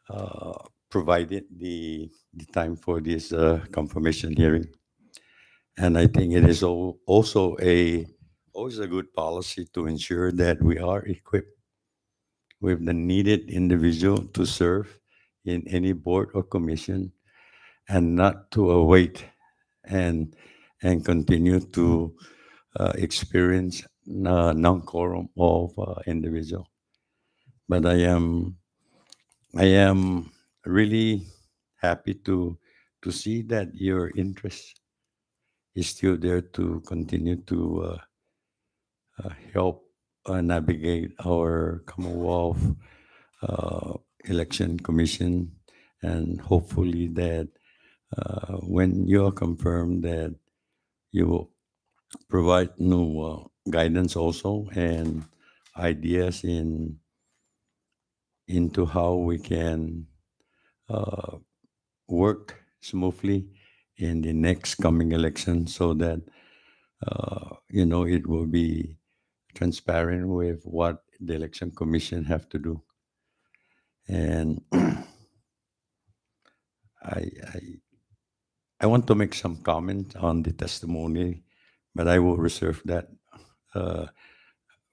uh, provided the time for this confirmation hearing. And I think it is also always a good policy to ensure that we are equipped with the needed individual to serve in any board or commission, and not to await and continue to experience non-quorum of individual. But I am really happy to see that your interest is still there to continue to help navigate our Commonwealth Election Commission, and hopefully that when you are confirmed that you will provide new guidance also and ideas into how we can uh, work smoothly in the next coming election, so that it will be transparent with what the election commission have to do. And I I want to make some comment on the testimony, but I will reserve that uh,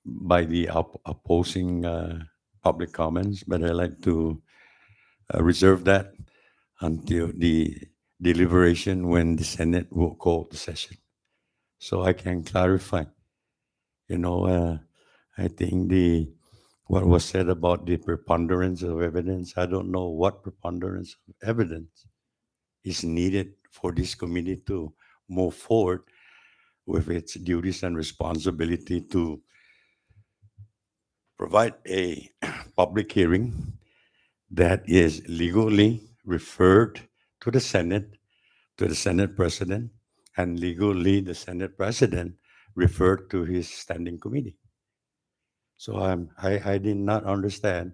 by the opposing public comments. But I like to reserve that until the deliberation when the Senate will call the session, so I can clarify. I think what was said about the preponderance of evidence. I don't know what preponderance of evidence is needed for this committee to move forward with its duties and responsibility to provide a public hearing that is legally referred to the Senate President, and legally the Senate President referred to his standing committee. So I did not understand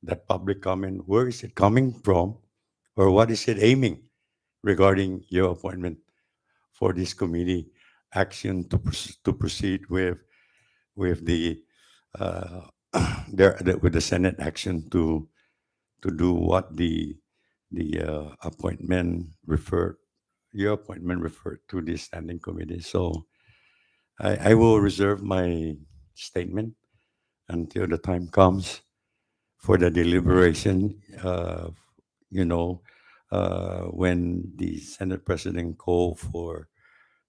that public comment. Where is it coming from, or what is it aiming regarding your appointment for this committee action to proceed with the with the Senate action to do what the appointment referred your appointment referred to the standing committee. So I will reserve my statement until the time comes for the deliberation. When the Senate President called for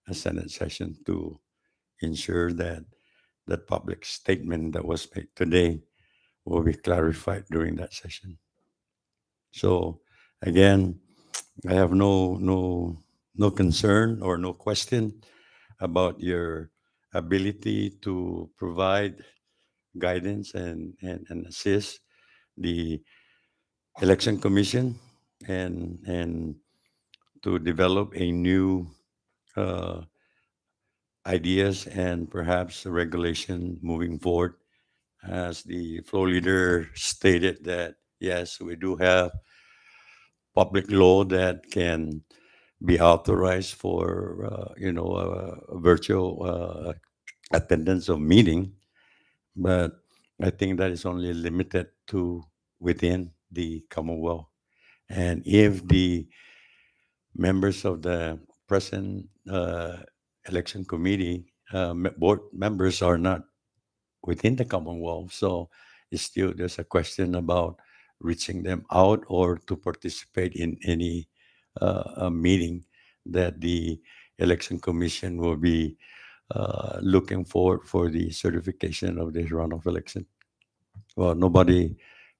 a Senate session to ensure that that public statement that was made today will be clarified during that session. So again, I have no concern or no question about your ability to provide guidance and assist the election commission and to develop a new uh, ideas and perhaps a regulation moving forward. As the floor leader stated that, yes, we do have public law that can be authorized for, a virtual attendance of meeting, but I think that is only limited to within the Commonwealth. And if the members of the present election committee board members are not within the Commonwealth, so it's still there's a question about reaching them out or to participate in any a meeting that the election commission will be looking for the certification of this runoff election. Well, nobody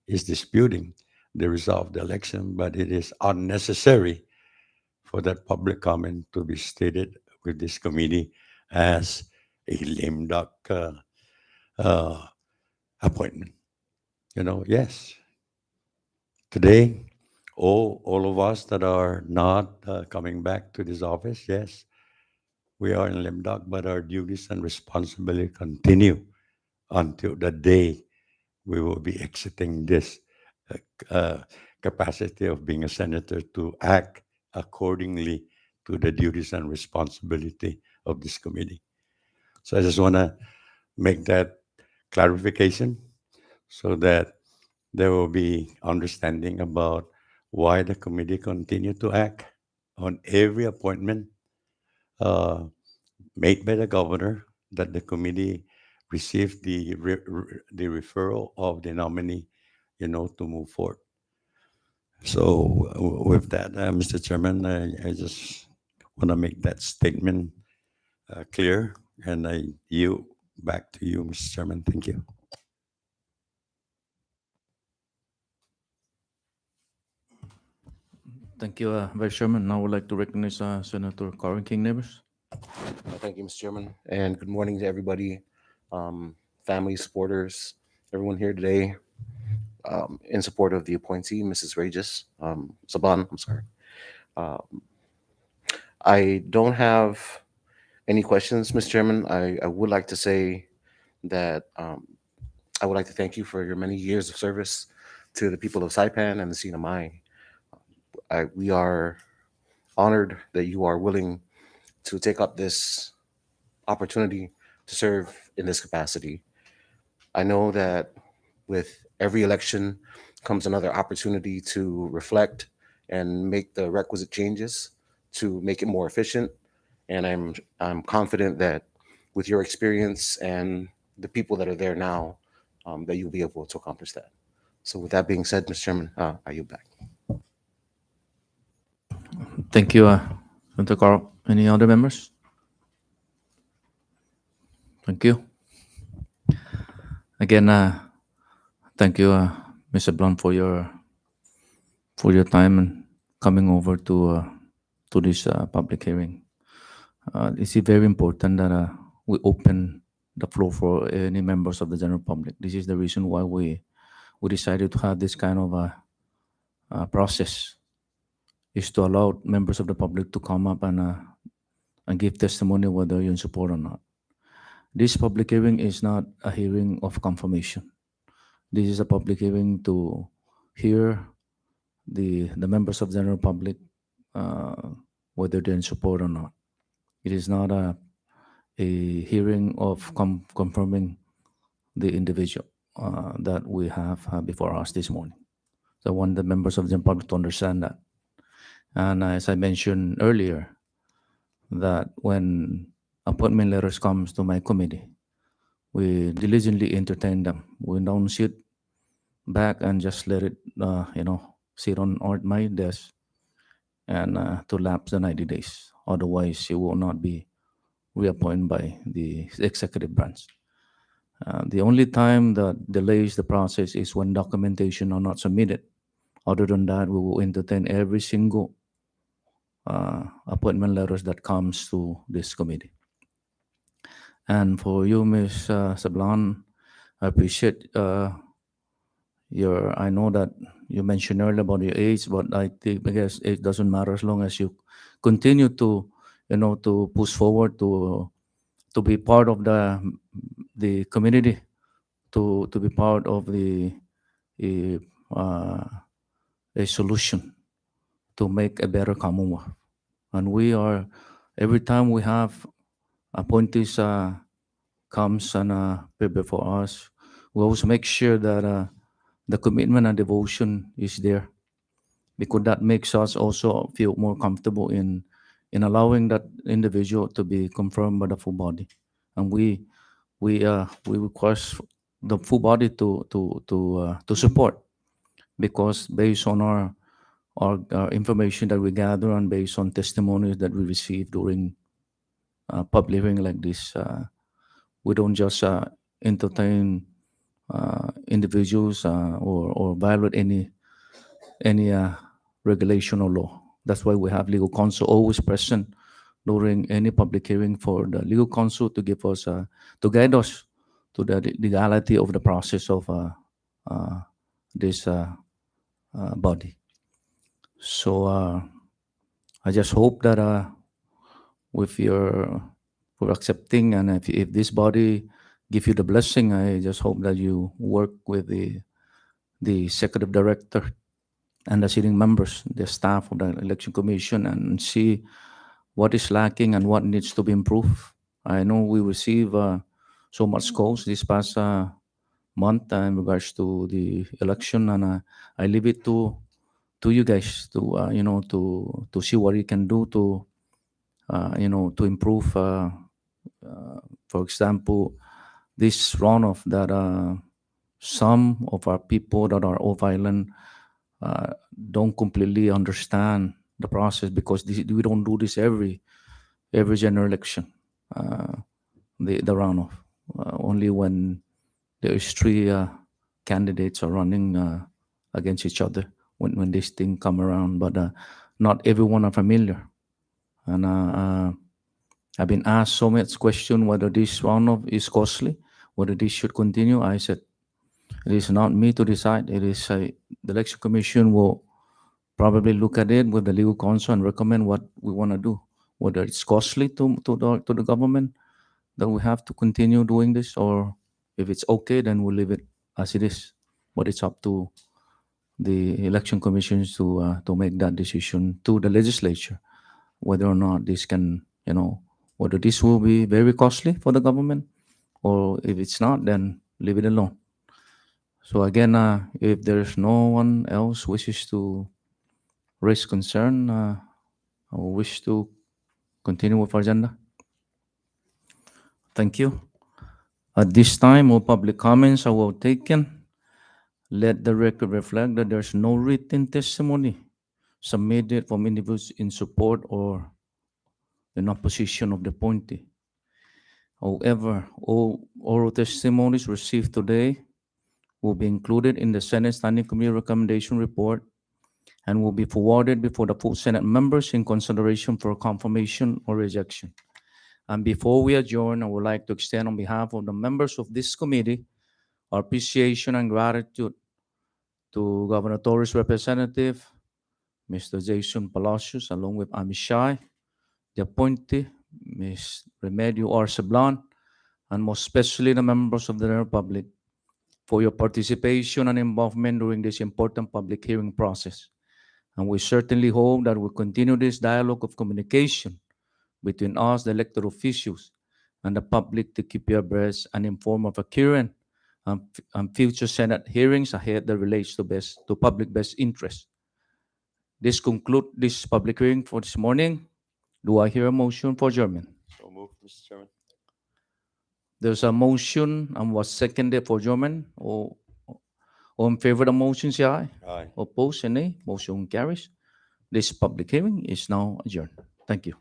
is disputing the result of the election, but it is unnecessary for that public comment to be stated with this committee as a lame duck uh, appointment. Yes, today, all of us that are not coming back to this office, yes, we are in lame duck, but our duties and responsibility continue until the day we will be exiting this uh, capacity of being a senator to act accordingly to the duties and responsibility of this committee. So I just want to make that clarification so that there will be understanding about why the committee continue to act on every appointment uh, made by the governor, that the committee receive the referral of the nominee, to move forward. So with that, Mr. Chairman, I just want to make that statement clear, and I yield back to you, Mr. Chairman. Thank you. Thank you, Vice Chairman. Now I would like to recognize Senator Corin King Neighbors. Thank you, Mr. Chairman, and good morning to everybody, family, supporters, everyone here today in support of the appointee, Mrs. Regis Saban. I'm sorry. Um, I don't have any questions, Mr. Chairman. I would like to say that I would like to thank you for your many years of service to the people of Saipan and the CNMI. We are honored that you are willing to take up this opportunity to serve in this capacity. I know that with every election comes another opportunity to reflect and make the requisite changes to make it more efficient. And I'm confident that with your experience and the people that are there now, that you'll be able to accomplish that. So with that being said, Mr. Chairman, I yield back. Thank you, Senator Carl. Any other members? Thank you. Again, thank you, Mr. Blunt, for your time and coming over to this public hearing. It's very important that we open the floor for any members of the general public. This is the reason why we decided to have this kind of process, is to allow members of the public to come up and give testimony whether you're in support or not. This public hearing is not a hearing of confirmation. This is a public hearing to hear the members of the general public whether they're in support or not. It is not a hearing of confirming the individual that we have before us this morning. So I want the members of the general public to understand that. And as I mentioned earlier, that when appointment letters comes to my committee, we diligently entertain them. We don't sit back and just let it, sit on my desk and to lapse the 90 days. Otherwise, it will not be reappointed by the executive branch. The only time that delays the process is when documentation are not submitted. Other than that, we will entertain every single appointment letters that comes to this committee. And for you, Ms. Sablan, I appreciate I know that you mentioned earlier about your age, but I think, I guess it doesn't matter as long as you continue to, to push forward to be part of the community, to be part of a, uh, a solution to make a better Commonwealth. And every time we have appointees comes and prepare for us, we always make sure that the commitment and devotion is there, because that makes us also feel more comfortable in allowing that individual to be confirmed by the full body. And we request the full body to support, because based on our information that we gather and based on testimonies that we receive during public hearing like this, we don't just entertain individuals or violate any regulation or law. That's why we have legal counsel always present during any public hearing, for the legal counsel to give us to guide us to the legality of the process of this body. So I just hope that with your for accepting, and if this body give you the blessing, I just hope that you work with the executive director and the sitting members, the staff of the election commission, and see what is lacking and what needs to be improved. I know we receive so much calls this past month in regards to the election, and I leave it to you guys to to see what you can do to to improve. For example, this runoff that some of our people that are off island don't completely understand the process, because we don't do this every general election. The runoff only when there is three candidates are running against each other, when this thing come around. But not everyone are familiar, and I've been asked so much question whether this runoff is costly, whether this should continue. I said it is not me to decide. It is the election commission will probably look at it with the legal counsel and recommend what we want to do, whether it's costly to the government that we have to continue doing this, or if it's okay, then we'll leave it as it is. But it's up to the election commissions to make that decision to the legislature, whether or not this can, whether this will be very costly for the government, or if it's not, then leave it alone. So again, if there's no one else wishes to raise concern, I wish to continue with our agenda. Thank you. At this time, all public comments are well taken. Let the record reflect that there's no written testimony submitted from individuals in support or in opposition of the appointee. However, all oral testimonies received today will be included in the Senate Standing Committee recommendation report and will be forwarded before the full Senate members in consideration for confirmation or rejection. And before we adjourn, I would like to extend on behalf of the members of this committee our appreciation and gratitude to Governor Torres' representative, Mr. Jason Palacios, along with Amishai, the appointee, Ms. Remedio R. Sablan, and most especially the members of the Republic, for your participation and involvement during this important public hearing process. And we certainly hope that we'll continue this dialogue of communication between us, the elected officials, and the public, to keep you abreast and informed of a current and future Senate hearings ahead that relates to public best interest. This concludes this public hearing for this morning. Do I hear a motion for adjournment? So move, Mr. Chairman. There's a motion and was seconded for adjournment. All in favor of the motion, say aye. Aye. Opposed, say nay. Motion carries. This public hearing is now adjourned. Thank you.